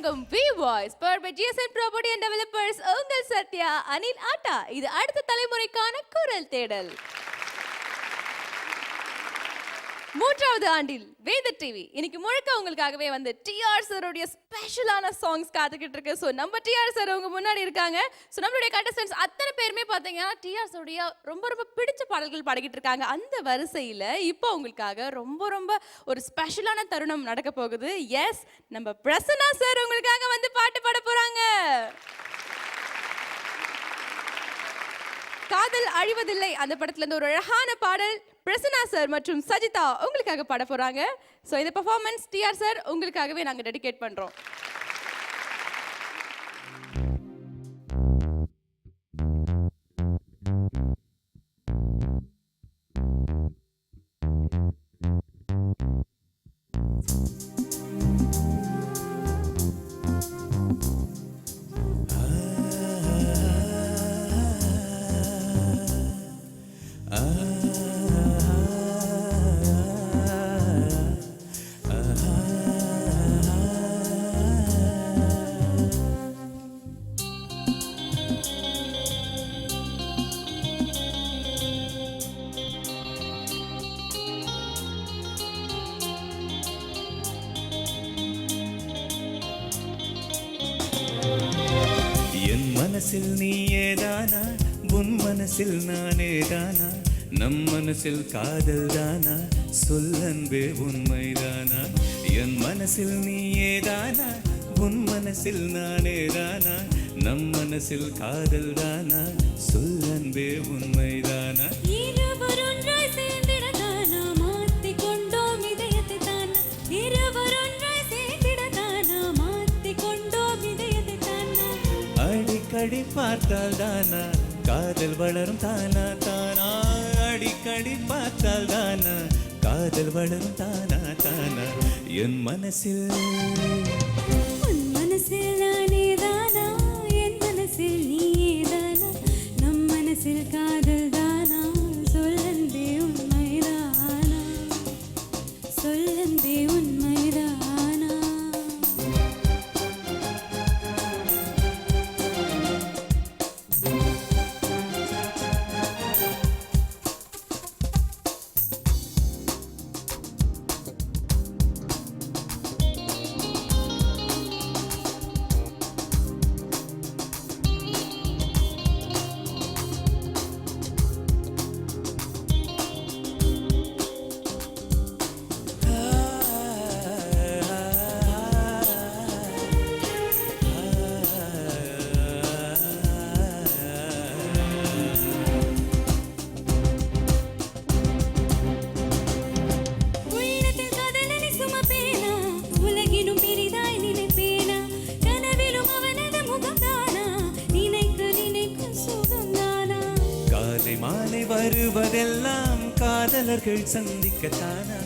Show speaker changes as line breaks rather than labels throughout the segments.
வழங்கும் V voice power by GSN property and developers. உங்கள் சத்யா, அனில் ஆட்டா. இது அடுத்த தலைமுறைக்கான குரல் தேடல். மூன்றாவது ஆண்டில் வேத டிவி இன்னைக்கு முழுக்க உங்களுக்காகவே வந்து டிஆர் சாரோடைய ஸ்பெஷலான சாங்ஸ் காத்துக்கிட்டு இருக்கு. ஸோ நம்ம டிஆர் சார் உங்க முன்னாடி இருக்காங்க. ஸோ நம்மளுடைய கண்டஸ்டன்ஸ் அத்தனை பேருமே பார்த்தீங்கன்னா டிஆர் சாருடைய ரொம்ப ரொம்ப பிடிச்ச பாடல்கள் பாடிக்கிட்டு இருக்காங்க. அந்த வரிசையில் இப்போ உங்களுக்காக ரொம்ப ஒரு ஸ்பெஷலான தருணம் நடக்க போகுது. எஸ், நம்ம பிரசன்னா சார் உங்களுக்காக வந்து பாட்டு பாட போறாங்க. காதல் அழிவதில்லை அந்த படத்துல இருந்து ஒரு அழகான பாடல் பிரசன்னா சார் மற்றும் சஜிதா உங்களுக்காக பாட போறாங்க. ஸோ இந்த பெர்ஃபார்மன்ஸ் டிஆர் சார் உங்களுக்காகவே நாங்கள் டெடிகேட் பண்றோம்.
மனசில் நீயேதானா, உன் மனசில் நானேதானா, நம் மனசில் காதல் தானா, சொல்லன்பே உண்மைதானா. என் மனசில் நீயேதானா, உன் மனசில் நானேதானா, நம் மனசில் காதல் தானா, சொல்லன்பே உண்மைதானா. அடிக்கடி பார்த்தால் தானா காதல் வளரும் தானா தானா, அடிக்கடி பார்த்தால் தானா காதல் வளரும் தானா தானா. என் மனசில்
உன் மனசில் நானே தானா, என் மனசில் நீயே தானா, நம் மனசில் காதல் தானா, சொல்லந்தே உண்மைதானா, சொல்லந்தே உண்மைதானா.
மாலை வருவதெல்லாம் காதலர்கள் சந்திக்கத்தானா,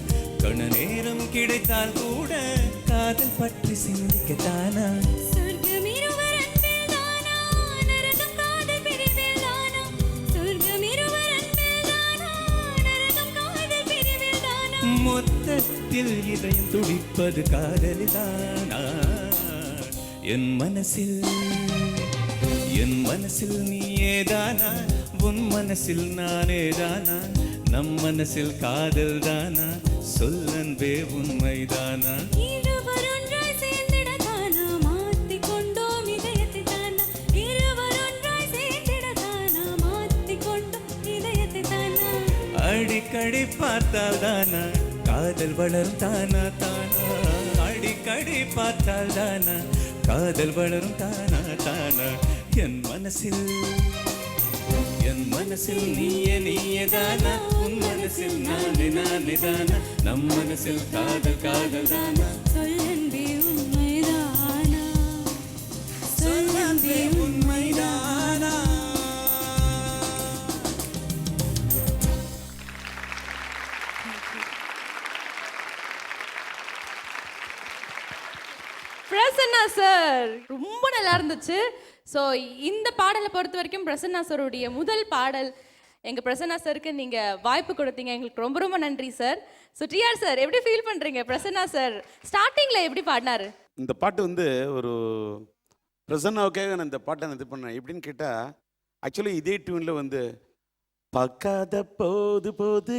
கண நேரம் கிடைத்தால் கூட காதல் பற்றி சிந்திக்கத்தானா. மொத்தத்தில் இதயம் துடிப்பது காதலிதானா. என் மனசில் நீயேதானா, உன் மனசில் நானேதானா, நம் மனசில் காதல் தானா, சொல்லன்பே உண்மைதானா. அடிக்கடி பார்த்தால் தானா காதல் வளரும் தானா தானா, அடிக்கடி பார்த்தால் தானா காதல் வளரும் தானா தானா. என் மனசில் நீயே தானா, உன் மனசில் நானே தானா, நம் மனசில் காதல் தானா,
சொல்லன்பே உண்மைதானா, சொல்லன்பே உண்மைதானா.
பிரசன்னா சார் ரொம்ப நல்லா இருந்துச்சு. ஸோ இந்த பாடலை பொறுத்த வரைக்கும் பிரசன்னா சாருடைய முதல் பாடல். எங்கள் பிரசன்னா சாருக்கு நீங்கள் வாய்ப்பு கொடுத்தீங்க, எங்களுக்கு ரொம்ப நன்றி சார். ஸோ டிஆர் சார் எப்படி ஃபீல் பண்ணுறீங்க? பிரசன்னா சார் ஸ்டார்டிங்கில் எப்படி பாடினாரு?
இந்த பாட்டு வந்து ஒரு பிரசன்னாவுக்காக நான் இந்த பாட்டை நான் இது பண்ணேன். எப்படின்னு கேட்டால் ஆக்சுவலி இதே டியூனில் வந்து பார்க்காத போது போது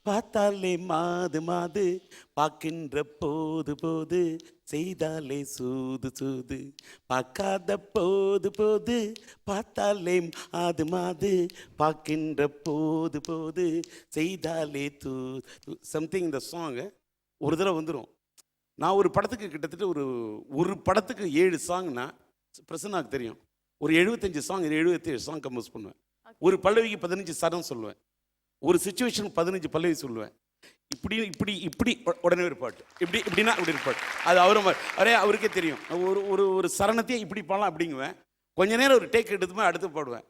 பார்த்தாலே மாது மாது பார்க்கின்ற போது போது செய்தாலே சூது சூது பார்க்காத போது போது பார்த்தாலே மாது மாது பார்க்கின்ற போது போது செய்தாலே தூ சம்திங். இந்த சாங்கு ஒரு தடவை வந்துடும். நான் ஒரு படத்துக்கு கிட்டத்தட்ட ஒரு படத்துக்கு 7 சாங்னா பிரசன்னாக்கு தெரியும். ஒரு 75 சாங் 77 சாங் கம்போஸ் பண்ணுவேன். ஒரு பல்லவிக்கு 15 சரம் சொல்லுவேன். ஒரு சுச்சுவேஷனுக்கு 15 பல்லவி சொல்லுவேன். இப்படி இப்படி இப்படி உடனே ஒரு பாட்டு, இப்படின்னா இப்படி ஒரு பாட்டு. அது அவருக்கே தெரியும். ஒரு ஒரு சரணத்தையே இப்படி பாடலாம் அப்படிங்குவேன். கொஞ்ச நேரம் ஒரு டேக் எடுத்துமே அடுத்து பாடுவேன்.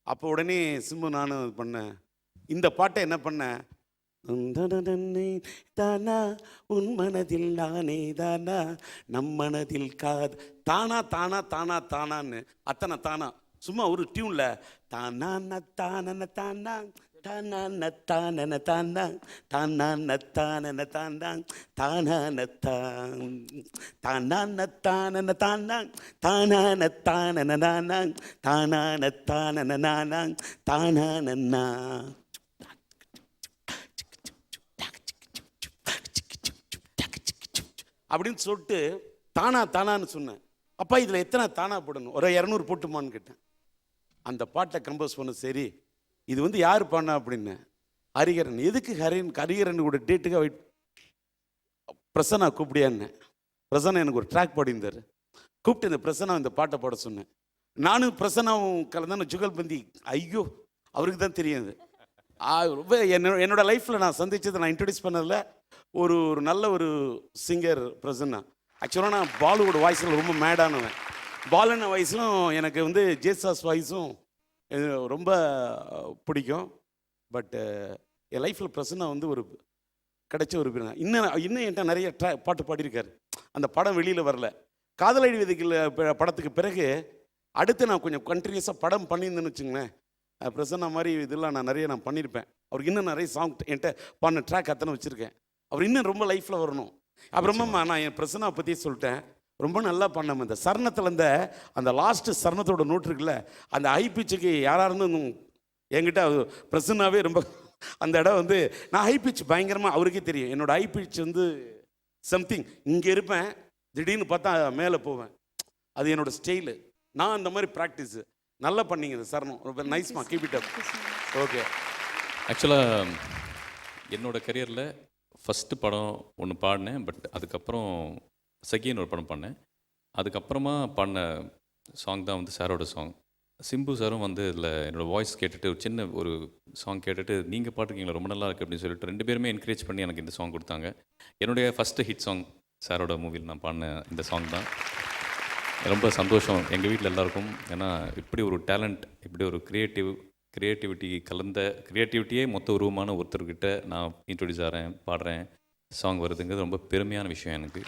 அப்போ உடனே சிம்பு நானும் பண்ணேன். இந்த பாட்டை என்ன பண்ணேன், தானா உன் மனதில் நானே தானா நம் மனதில் காது தானா தானா தானா தானான்னு அத்தனை தானா சும்மா ஒரு டியூன்ல தானா தானன தானா தானா தானன தானா தானா தானன தானா தானான தானா தானன தானா தானான தானன நானா தானான தானன நானா தானான அப்படின்னு சொல்லிட்டு தானா தானான்னு சொன்னேன். அப்பா இதில் எத்தனை தானா போடணும், ஒரு 200 போட்டுமான்னு கேட்டேன். அந்த பாட்டை கம்போஸ் பண்ண. சரி இது வந்து யார் பாடினா அப்படின்னு, ஹரிகரன். எதுக்கு ஹரிகரன் கூட டேட்டுக்காக வெயிட், பிரசன்னா கூப்பிடியான்னு. பிரசன்னா எனக்கு ஒரு ட்ராக் பாடியிருந்தார். கூப்பிட்டு இந்த பிரசன்னா இந்த பாட்டை பாட சொன்னேன். நானும் பிரசன்னாவும் கலந்தான ஜுகல்பந்தி. ஐயோ அவருக்கு தான் தெரியாது. ரொம்ப என்னோட லைஃப்பில் நான் சந்தித்ததை நான் இன்ட்ரடியூஸ் பண்ணதில் ஒரு நல்ல ஒரு சிங்கர் பிரசன்னா. ஆக்சுவலாக நான் பாலுவோட வாய்ஸில் ரொம்ப மேடானவன். பாலுன வாய்ஸும் எனக்கு வந்து ஜேசாஸ் வாய்ஸும் ரொம்ப பிடிக்கும். பட் என் லைஃப்பில் பிரசன்னா வந்து ஒரு கிடைச்ச ஒரு இன்னும் என்கிட்ட நிறைய பாட்டு பாடியிருக்காரு. அந்த படம் வெளியில் வரல. காதலடி விதைகள் படத்துக்கு பிறகு அடுத்து நான் கொஞ்சம் கண்டினியூஸாக படம் பண்ணியிருந்தேன்னு வச்சுங்களேன். பிரசன்னா மாதிரி இதெல்லாம் நான் நிறைய பண்ணியிருப்பேன். அவருக்கு இன்னும் நிறைய சாங் என்கிட்ட பாடின ட்ராக் அத்தனை வச்சுருக்கேன். அவர் இன்னும் ரொம்ப லைஃப்பில் வரணும். அப்புறமா நான் என் பிரசன்னா பற்றி சொல்லிட்டேன். ரொம்ப நல்லா பண்ணாமல் இந்த சரணத்தில் அந்த லாஸ்ட்டு சரணத்தோட நோட்டு இருக்குல்ல, அந்த ஹை பிச்சுக்கு யாராக இருந்தும் என்கிட்ட பிரசன்னாவே ரொம்ப அந்த இடம் வந்து நான் ஹை பிச் பயங்கரமாக அவருக்கே தெரியும். என்னோட ஹை பிச் வந்து சம்திங் இங்கே இருப்பேன், திடீர்னு பார்த்தா மேலே போவேன். அது என்னோட ஸ்டைலு. நான் அந்த மாதிரி ப்ராக்டிஸு நல்லா பண்ணீங்க. இந்த சரணம் ரொம்ப நைஸ்மா, கீப் இட் அப். ஓகே.
ஆக்சுவலாக என்னோட கரியரில் ஃபஸ்ட்டு படம் ஒன்று பாடினேன். பட் அதுக்கப்புறம் செகண்ட் ஒரு படம் பண்ணேன். அதுக்கப்புறமா பாடின சாங் தான் வந்து சாரோட சாங். சிம்பு சாரும் வந்து இதில் என்னோடய வாய்ஸ் கேட்டுட்டு ஒரு சின்ன ஒரு சாங் கேட்டுட்டு நீங்கள் பாட்டுருக்கீங்களா ரொம்ப நல்லா இருக்குது அப்படின்னு சொல்லிட்டு 2 பேருமே என்கரேஜ் பண்ணி எனக்கு இந்த சாங் கொடுத்தாங்க. என்னுடைய ஃபஸ்ட்டு ஹிட் சாங் சாரோட மூவியில் நான் பாடின இந்த சாங் தான். ரொம்ப சந்தோஷம் எங்கள் வீட்டில் எல்லாருக்கும். ஏன்னா இப்படி ஒரு டேலண்ட், இப்படி ஒரு கிரியேட்டிவிட்டி கலந்த கிரியேட்டிவிட்டியே மொத்த உருவமான ஒருத்தர்கிட்ட நான் இன்ட்ரொடியூஸ் ஆகிறேன், பாடுறேன், சாங் வருதுங்கிறது ரொம்ப பெருமையான விஷயம் எனக்கு.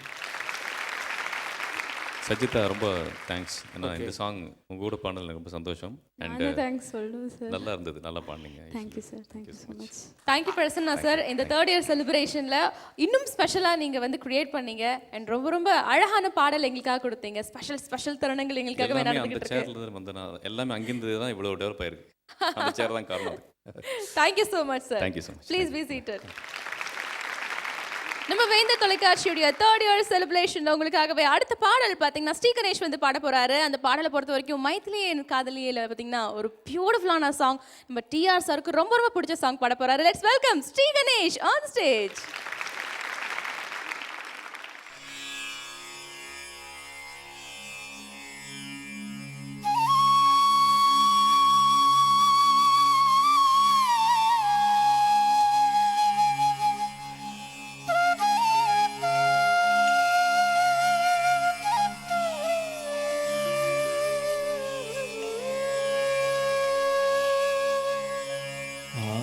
சஜிதா ரொம்ப தேங்க்ஸ். ஏன்னா இந்த சாங் உங்கள் கூட பாடினது எனக்கு ரொம்ப சந்தோஷம். அண்ட்
தேங்க்ஸ் சொல்லுங்கள் சார்.
நல்லா இருந்தது, நல்லா பாடினீங்க.
Thank you sir. Thank you so much.
Thank you Prasanna sir. இந்த 3rd இயர் செலிப்ரேஷனில் இன்னும் ஸ்பெஷலாக நீங்கள் வந்து கிரியேட் பண்ணீங்க. அண்ட் ரொம்ப ரொம்ப அழகான பாடல் எங்களுக்காக கொடுத்தீங்க. ஸ்பெஷல் தருணங்கள் எங்களுக்காக
அந்த சேர்ல இருந்து வந்து நான் எல்லாமே அங்கிருந்து தான் இவ்வளோ டெவலப் ஆயிருக்கு. அந்த சேர் தான் காரணம்.
Thank you so much sir.
Thank you so much.
Please be seated. நம்ம வேந்த தொலைக்காட்சியுடைய 3rd இயர் செலிப்ரேஷன்ல உங்களுக்காகவே அடுத்த பாடல் பார்த்தீங்கன்னா ஸ்ரீ கணேஷ் வந்து பாட போறாரு. அந்த பாடலை பொறுத்த வரைக்கும் மைத்திலியே என் காதலியில் பார்த்தீங்கன்னா ஒரு பியூட்டிஃபுல்லான சாங். நம்ம டிஆர் சாருக்கு ரொம்ப ரொம்ப பிடிச்ச சாங் பாட போறாரு. Let's welcome Shri Ganesh on stage.
ஆ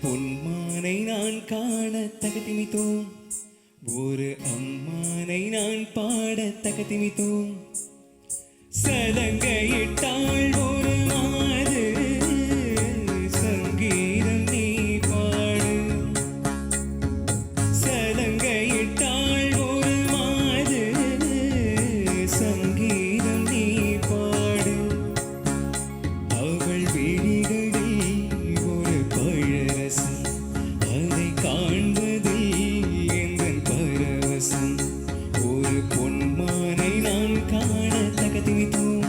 பொன்மானை நான் காண தகுதிமித்தோம், ஒரு அம்மானை நான் பாட தகுதிமித்தோம். சலங்கையிட்டாள் ஒரு மாது, சங்கீதம் நீ பாடு. சலங்கையிட்டாள் ஒரு மாது, சங்கீதம் நீ பாடு. அவள் விழிகளில் ஒரு பழரசம், அதை காண்பதில் எந்தன் பரவசம். ஒரு பொன்மானை நான் காண தகுதிமித்தோம்,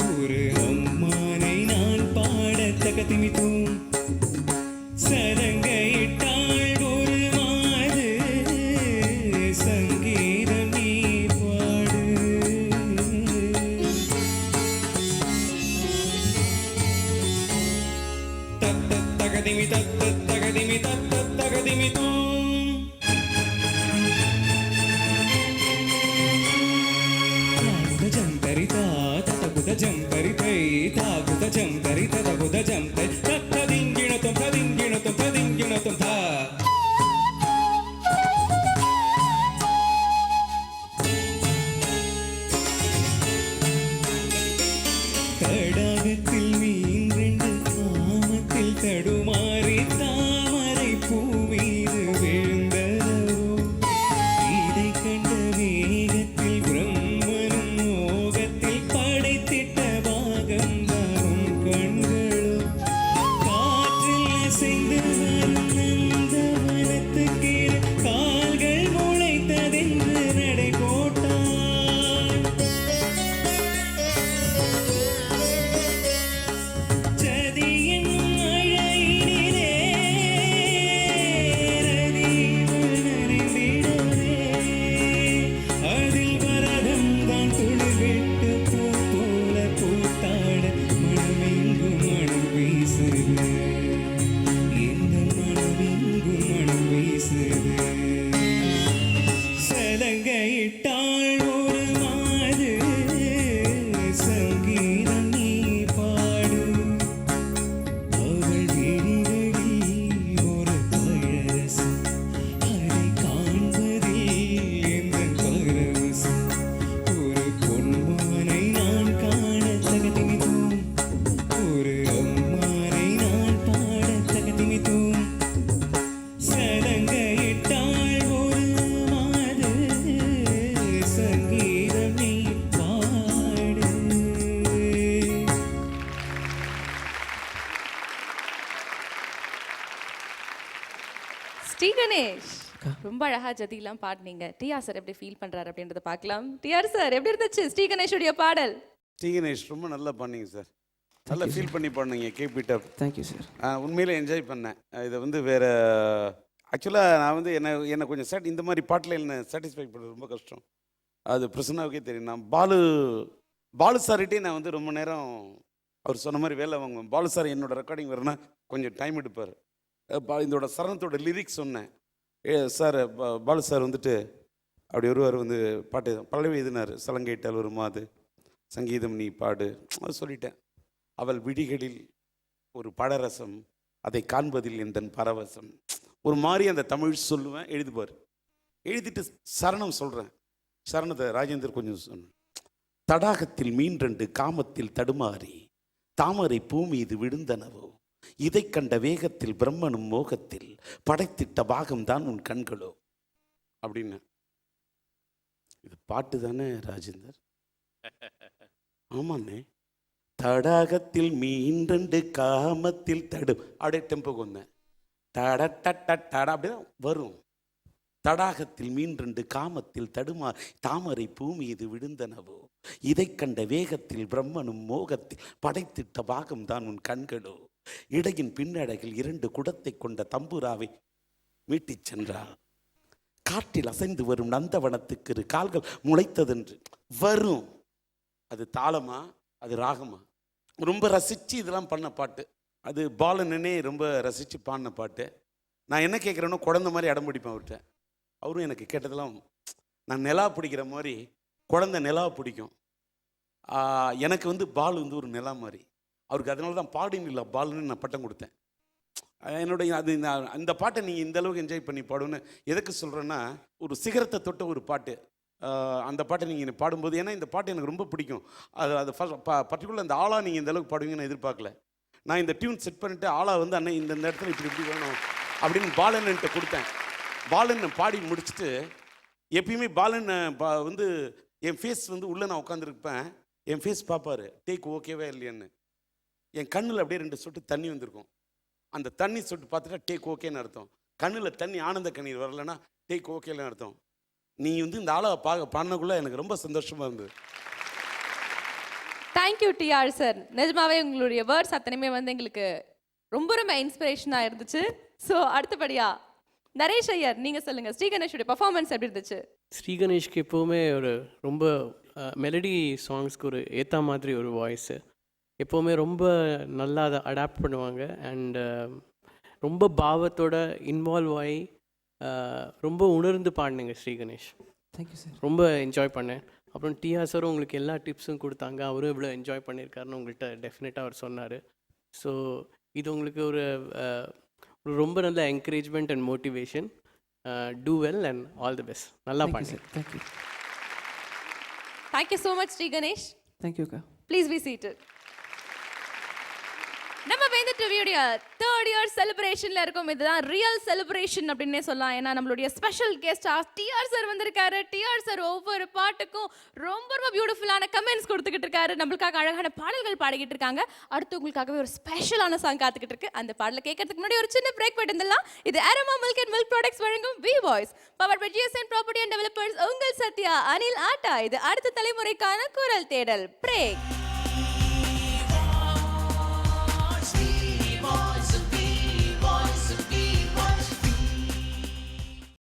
ஒரு அம்மானை நான் பாட தகுதிமித்தோம். சலங்கையிட்டாள் ஒரு மாது, சங்கீதம் நீ பாடு. தகதிமி தகதிமி தகதிமி தூம். ஜம்பரி தகுத ஜம்பரி தை தாகுத ஜம்பரி தகுத ஜம்பை ததிங்கிணத்தும் ததிங்கிணத்தும் ததிங்கிணத்தும் தா. தடாகத்தில் மீன் ரெண்டு காமத்தில் தடுமாறி தாமரை பூமீது விழுந்ததோ. இதை கண்ட வேகத்தில் பிரம்மனும் மோகத்தில் படைத்திட்ட பாகம் தானும் கண்களோ. காற்றில் அசைந்து வரும் நந்தவனத்துக்கு கால்கள் முளைத்ததென்று நடை போட்டான். ஜதி என்னும் அழையினிலே ரதிவள் நனைந்திடவே. அதில் வரதம் தான் துளிர்விட்டு பூ போல பூத்தாட மனமெங்கும் மனம் வீசுது. இந்த மனமெங்கும் மனம் வீசுது. சலங்கையிட்டாள் ஒரு மாது, சங்கீதம் நீ பாடு. அவள் விழிகளில் ஒரு பழரசம், அதை காண்பதில் எந்தன் பரவசம். ஒரு பொன்மானை நான் காண தகுதிமித்தோம், ஒரு அம்மானை நான் பாட தகுதிமித்தோம். சலங்கையிட்டாள் ஒரு மாது, சங்கீதம் நீ பாடு.
ஸ்ரீ கணேஷ் ரொம்ப அழகா ஜதிலாம் பாடுனீங்க. டிஆர் சார் எப்படி ஃபீல் பண்றாரு அப்படின்றத பார்க்கலாம். டிஆர் சார் எப்படி இருந்துச்சு ஸ்ரீ கணேஷுடைய பாடல்?
ஸ்ரீகணேஷ் ரொம்ப நல்லா பண்ணீங்க சார், நல்லா ஃபீல் பண்ணி பண்ணீங்க. Keep it up.
Thank you sir.
உண்மையிலே என்ஜாய் பண்ணேன். இதை வந்து வேறு ஆக்சுவலாக நான் வந்து என்னை கொஞ்சம் இந்த மாதிரி பாட்டில் என்ன சாட்டிஸ்ஃபை பண்ணுறது ரொம்ப கஷ்டம். அது பிரசன்னாவுக்கே தெரியும். நான் பாலு சார்கிட்டே நான் வந்து ரொம்ப நேரம் அவர் சொன்ன மாதிரி வேலை வாங்குவேன். பாலு சார் என்னோட ரெக்கார்டிங் வரனா கொஞ்சம் டைம் எடுப்பார். இதோட சரணத்தோட லிரிக்ஸ் சொன்னேன். சார் பாலு சார் வந்துட்டு அப்படி ஒருவர் வந்து பாட்டு பல்லவி எழுதினார். சலங்கையிட்டால் ஒரு மாது, சங்கீதம் நீ பாடு. அது சொல்லிட்டேன். அவள் விழிகளில் ஒரு படரசம், அதை காண்பதில் எந்தன் பரவசம். ஒரு மாதிரி அந்த தமிழ் சொல்லுவேன், எழுதுப்பார். எழுதிட்டு சரணம் சொல்கிறேன். சரணத்தை ராஜேந்தர் கொஞ்சம் சொன்னேன். தடாகத்தில் மீன் ரெண்டு காமத்தில் தடுமாறி தாமரை பூமீது விழுந்தனவோ. இதை கண்ட வேகத்தில் பிரம்மனும் மோகத்தில் படைத்திட்ட பாகம்தான் உன் கண்களோ அப்படின்னு. இது பாட்டு தானே ராஜேந்தர்? ஆமாண்ணே. தடாகத்தில் மீன் ரெண்டு காமத்தில் அப்படியே டெம்போ கொண்டேன். தட டட டட அப்படிதான் வரும். தடாகத்தில் மீன் ரெண்டு காமத்தில் தாமரை பூமீது விழுந்தனவோ. இதை கண்ட வேகத்தில் பிரம்மனும் மோகத்தில் படைத்திட்ட பாகம்தான் உன் கண்களோ. இடையின் பின்னடையில் 2 குடத்தை கொண்ட தம்புராவை மீட்டிச் சென்றாள். காற்றில் அசைந்து வரும் நந்தவனத்துக்கு 2 கால்கள் முளைத்ததென்று வரும். அது தாளமா, அது ராகமா? ரொம்ப ரசித்து இதெல்லாம் பண்ண பாட்டு. அது பாலனே ரொம்ப ரசித்து பாடின பாட்டு. நான் என்ன கேட்குறேனோ குழந்தை மாதிரி அடம் பிடிப்பேன் அவர்கிட்ட. அவரும் எனக்கு கேட்டதெல்லாம் நான் நிலா பிடிக்கிற மாதிரி, குழந்தை நிலா பிடிக்கும். எனக்கு வந்து பால் வந்து ஒரு நிலா மாதிரி. அவருக்கு அதனால தான் பாடின்னு இல்லை பாலுன்னு நான் பட்டம் கொடுத்தேன். என்னுடைய அது அந்த பாட்டை நீங்கள் இந்த அளவுக்கு என்ஜாய் பண்ணி பாடுன்னு எதுக்கு சொல்கிறேன்னா, ஒரு சிகரத்தை தொட்ட ஒரு பாட்டு. அந்த பாட்டை நீங்கள் பாடும்போது, ஏன்னா இந்த பாட்டு எனக்கு ரொம்ப பிடிக்கும். அது ஃபர்ஸ்ட் பர்டிகுலர் அந்த ஆளா நீங்கள் இந்த அளவுக்கு பாடுவீங்கன்னு எதிர்பார்க்கல. நான் இந்த டியூன் செட் பண்ணிட்டு ஆளா வந்து அண்ணன் இந்த இடத்துல இப்படி வேணும் அப்படின்னு பாலன்கிட்ட கொடுத்தேன். பாலன் பாடி முடிச்சுட்டு, எப்பயுமே பாலன் வந்து என் ஃபேஸ் வந்து உள்ளே நான் உட்காந்துருப்பேன், என் ஃபேஸ் பார்ப்பாரு டேக் ஓகேவா இல்லையான்னு. என் கண்ணில் அப்படியே 2 சொட்டு தண்ணி வந்திருக்கும். அந்த தண்ணி சொட்டு பார்த்துட்டா டேக் ஓகேன்னு அர்த்தம். கண்ணில் தண்ணி ஆனந்த கண்ணீர் வரலன்னா டேக் ஓகேன்னு அர்த்தம். நீ வந்து இந்த ஆளை பாடினக்குள்ளே எனக்கு ரொம்ப சந்தோஷமாக இருந்தது.
Thank you TR sir. நிஜமாவே உங்களுடைய வேர்ட்ஸ் அத்தனையுமே வந்து எங்களுக்கு ரொம்ப ரொம்ப இன்ஸ்பிரேஷனாக இருந்துச்சு. ஸோ அடுத்தபடியா நரேஷ் ஐயர், நீங்கள் சொல்லுங்கள், ஸ்ரீ கணேஷோடைய பர்ஃபார்மன்ஸ் எப்படி இருந்துச்சு?
ஸ்ரீ கணேஷ்க்கு எப்போவுமே ஒரு ரொம்ப மெலடி சாங்ஸ்க்கு ஒரு ஏற்ற மாதிரி ஒரு வாய்ஸு. எப்போவுமே ரொம்ப நல்லா அதை அடாப்ட் பண்ணுவாங்க. அண்டு ரொம்ப பாவத்தோட இன்வால்வ் ஆகி ரொம்ப உணர்ந்து பாடினீங்க ஸ்ரீ கணேஷ்.
Thank you sir.
ரொம்ப என்ஜாய் பண்ணேன். அப்புறம் டிஆர் சாரும் உங்களுக்கு எல்லா டிப்ஸும் கொடுத்தாங்க. அவரும் இவ்வளோ என்ஜாய் பண்ணியிருக்காருன்னு உங்கள்கிட்ட டெஃபினட்டாக அவர் சொன்னார். ஸோ இது உங்களுக்கு ஒரு ரொம்ப நல்ல encouragement and motivation. Do well and all the best. நல்லா
தேங்க்யூ
பண்ணி.
Sir. Thank you.
Thank you so much Shri Ganesh.
தேங்க்யூக்கா.
Please be seated. நம்ம வேந்த டிவியோடைய 3rd இயர் செலிப்ரேஷன்ல இருக்கோம். இதுதான் ரியல் செலிப்ரேஷன் அப்படின்னே சொல்லலாம். ஏன்னா நம்மளுடைய ஸ்பெஷல் கெஸ்டா டிஆர் சார் வந்திருக்காரு. டிஆர் சார் ஒவ்வொரு பாட்டுக்கும் ரொம்ப ரொம்ப பியூட்டிஃபுல்லான கமெண்ட்ஸ் கொடுத்துக்கிட்டு இருக்காரு. நம்மளுக்காக அழகான பாடல்கள் பாடிக்கிட்டு இருக்காங்க. அடுத்து உங்களுக்காகவே ஒரு ஸ்பெஷலான சாங் காத்துக்கிட்டு இருக்கு. அந்த பாடலை கேட்கறதுக்கு முன்னாடி ஒரு சின்ன பிரேக் போயிட்டு இது Aroma milk and milk products வழங்கும் V voice power by GSN property and developers. உங்கள் சத்யா, அனில் ஆட்டா. இது அடுத்த தலைமுறைக்கான குரல் தேடல் பிரேக்.